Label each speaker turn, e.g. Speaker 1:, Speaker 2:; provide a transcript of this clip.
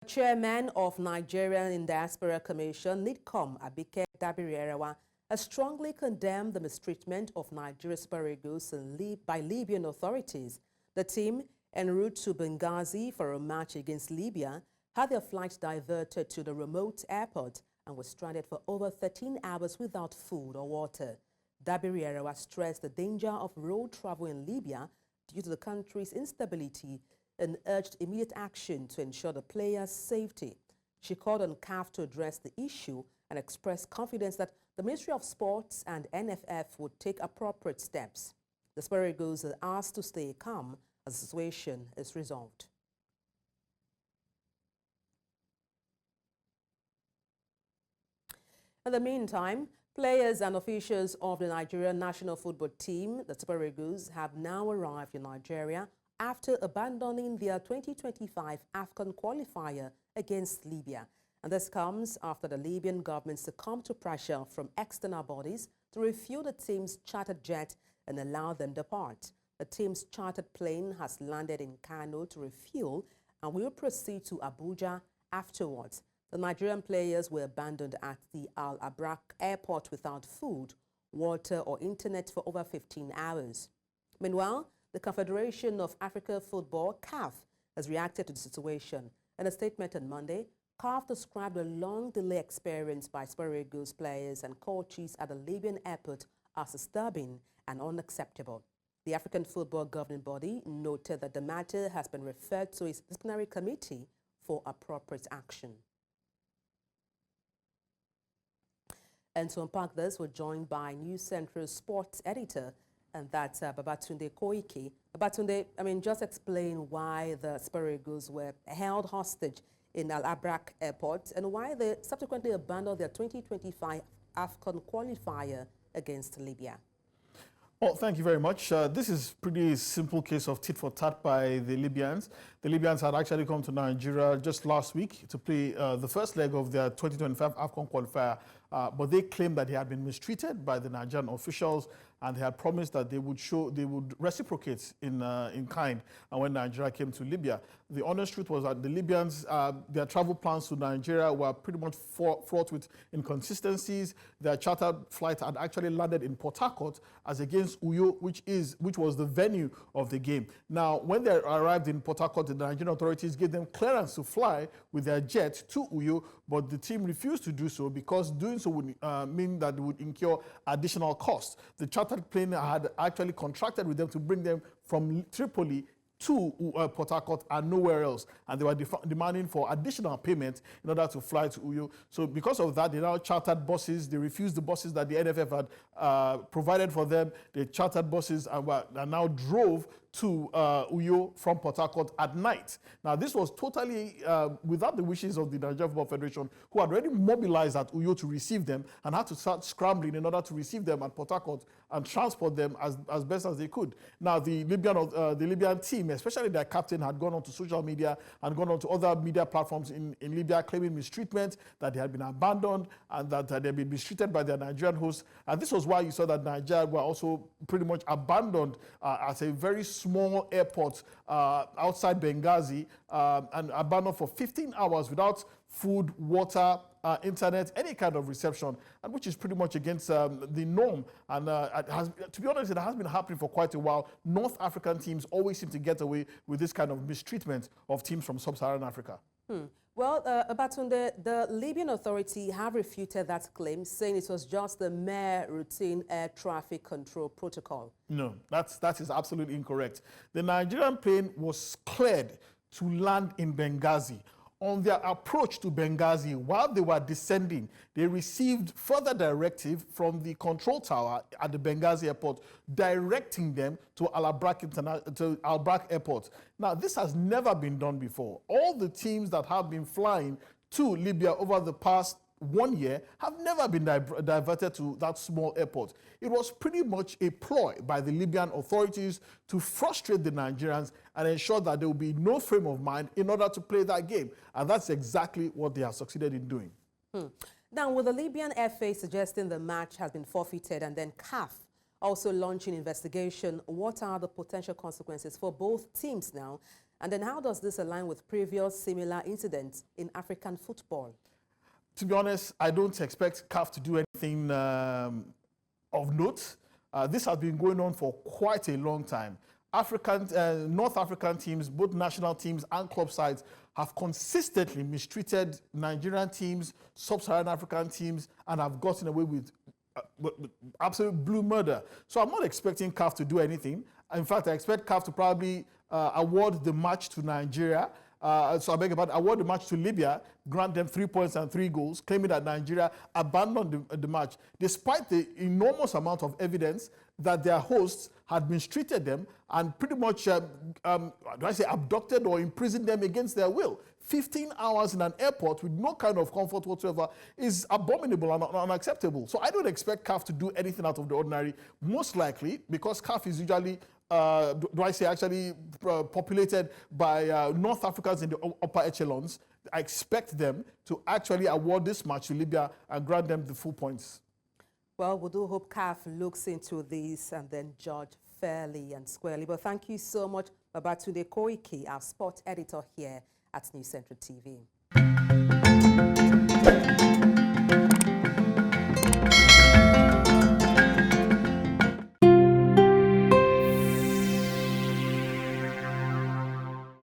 Speaker 1: Chairman of Nigerian in Diaspora Commission, NIDCOM, Abraq has strongly condemned the mistreatment of Nigeria's Super Eagles by Libyan authorities. The team, en route to Benghazi for a match against Libya, had their flight diverted to the remote airport and was stranded for over 13 hours without food or water. Abraq stressed the danger of road travel in Libya due to the country's instability and urged immediate action to ensure the players' safety. She called on CAF to address the issue and expressed confidence that the Ministry of Sports and NFF would take appropriate steps. The Super Eagles are asked to stay calm as the situation is resolved. In the meantime, players and officials of the Nigerian national football team, the Super Eagles, have now arrived in Nigeria after abandoning their 2025 AFCON Qualifier against Libya. And this comes after the Libyan government succumbed to pressure from external bodies to refuel the team's chartered jet and allow them to depart. The team's chartered plane has landed in Kano to refuel and will proceed to Abuja afterwards. The Nigerian players were abandoned at the Abraq Airport without food, water or internet for over 15 hours. Meanwhile, the Confederation of African Football, CAF, has reacted to the situation. In a statement on Monday, CAF described the long delay experienced by Super Eagles players and coaches at the Libyan airport as disturbing and unacceptable. The African Football Governing Body noted that the matter has been referred to its disciplinary committee for appropriate action. And to unpack this, we're joined by News Central sports editor, and that's Babatunde Koiki. Babatunde, just explain why the Super Eagles were held hostage in Abraq Airport and why they subsequently abandoned their 2025 AFCON Qualifier against Libya.
Speaker 2: Well, thank you very much. This is pretty simple case of tit for tat by the Libyans. The Libyans had actually come to Nigeria just last week to play the first leg of their 2025 AFCON Qualifier, but they claimed that they had been mistreated by the Nigerian officials, and they had promised that they would reciprocate in kind. And when Nigeria came to Libya, the honest truth was that the Libyans, their travel plans to Nigeria were pretty much fraught with inconsistencies. Their chartered flight had actually landed in Port Harcourt as against Uyo, which was the venue of the game. Now, when they arrived in Port Harcourt, the Nigerian authorities gave them clearance to fly with their jet to Uyo, but the team refused to do so because doing so would mean that they would incur additional costs. The chartered plane had actually contracted with them to bring them from Tripoli to Port Harcourt and nowhere else, and they were demanding for additional payment in order to fly to Uyo. So because of that, they now chartered buses. They refused the buses that the NFF had provided for them. They chartered buses and now drove to Uyo from Port Harcourt at night. Now, this was totally without the wishes of the Nigerian Football Federation, who had already mobilized at Uyo to receive them and had to start scrambling in order to receive them at Port Harcourt and transport them as best as they could. Now, the Libyan team, especially their captain, had gone on to social media and gone on to other media platforms in Libya, claiming mistreatment, that they had been abandoned and that they had been mistreated by their Nigerian hosts. And this was why you saw that Nigeria were also pretty much abandoned as a very small airport outside Benghazi and abandoned for 15 hours without food, water, internet, any kind of reception, and which is pretty much against the norm. And to be honest, it has been happening for quite a while. North African teams always seem to get away with this kind of mistreatment of teams from sub-Saharan Africa.
Speaker 1: Well, Babatunde, the Libyan Authority have refuted that claim, saying it was just a mere routine air traffic control protocol.
Speaker 2: No, that is absolutely incorrect. The Nigerian plane was cleared to land in Benghazi. On their approach to Benghazi, while they were descending, they received further directive from the control tower at the Benghazi airport, directing them to Abraq Airport. Now, this has never been done before. All the teams that have been flying to Libya over the past 1 year have never been diverted to that small airport. It was pretty much a ploy by the Libyan authorities to frustrate the Nigerians and ensure that there will be no frame of mind in order to play that game. And that's exactly what they have succeeded in doing.
Speaker 1: Now, with the Libyan FA suggesting the match has been forfeited and then CAF also launching investigation, what are the potential consequences for both teams now? And then how does this align with previous similar incidents in African football?
Speaker 2: To be honest, I don't expect CAF to do anything of note. This has been going on for quite a long time. North African teams, both national teams and club sides, have consistently mistreated Nigerian teams, sub-Saharan African teams, and have gotten away with absolute blue murder. So I'm not expecting CAF to do anything. In fact, I expect CAF to probably award the match to Nigeria. So I beg your pardon, award the match to Libya, grant them 3 points and 3 goals, claiming that Nigeria abandoned the match, despite the enormous amount of evidence that their hosts had mistreated them and pretty much, abducted or imprisoned them against their will. 15 hours in an airport with no kind of comfort whatsoever is abominable and unacceptable. So I don't expect CAF to do anything out of the ordinary, most likely because CAF is usually populated by North Africans in the upper echelons. I expect them to actually award this match to Libya and grant them the full points.
Speaker 1: Well, we do hope CAF looks into this and then judge fairly and squarely. But thank you so much, Babatunde Koiki, our sport editor here at News Central TV.